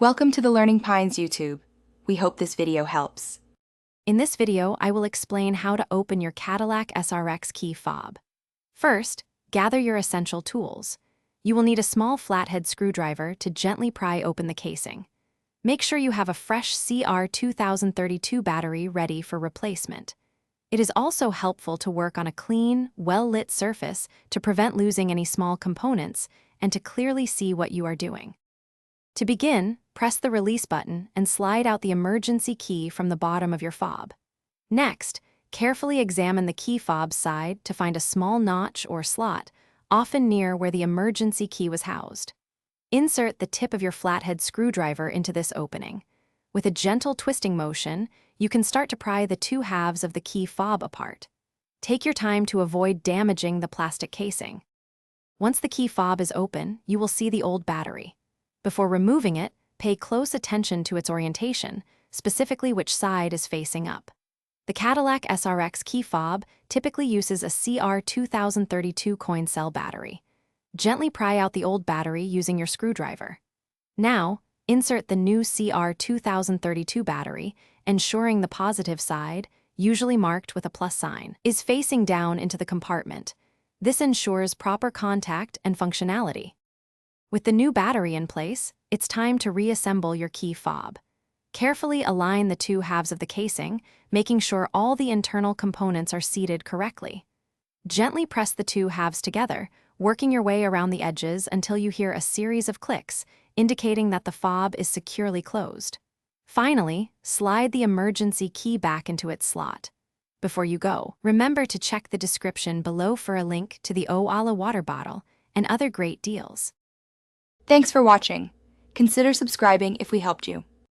Welcome to the Learning Pines YouTube. We hope this video helps. In this video, I will explain how to open your Cadillac SRX key fob. First, gather your essential tools. You will need a small flathead screwdriver to gently pry open the casing. Make sure you have a fresh CR2032 battery ready for replacement. It is also helpful to work on a clean, well-lit surface to prevent losing any small components and to clearly see what you are doing. To begin, press the release button and slide out the emergency key from the bottom of your fob. Next, carefully examine the key fob side to find a small notch or slot, often near where the emergency key was housed. Insert the tip of your flathead screwdriver into this opening. With a gentle twisting motion, you can start to pry the two halves of the key fob apart. Take your time to avoid damaging the plastic casing. Once the key fob is open, you will see the old battery. Before removing it, pay close attention to its orientation, specifically which side is facing up. The Cadillac SRX key fob typically uses a CR2032 coin cell battery. Gently pry out the old battery using your screwdriver. Now, insert the new CR2032 battery, ensuring the positive side, usually marked with a plus sign, is facing down into the compartment. This ensures proper contact and functionality. With the new battery in place, it's time to reassemble your key fob. Carefully align the two halves of the casing, making sure all the internal components are seated correctly. Gently press the two halves together, working your way around the edges until you hear a series of clicks, indicating that the fob is securely closed. Finally, slide the emergency key back into its slot. Before you go, remember to check the description below for a link to the Oala water bottle and other great deals. Thanks for watching. Consider subscribing if we helped you.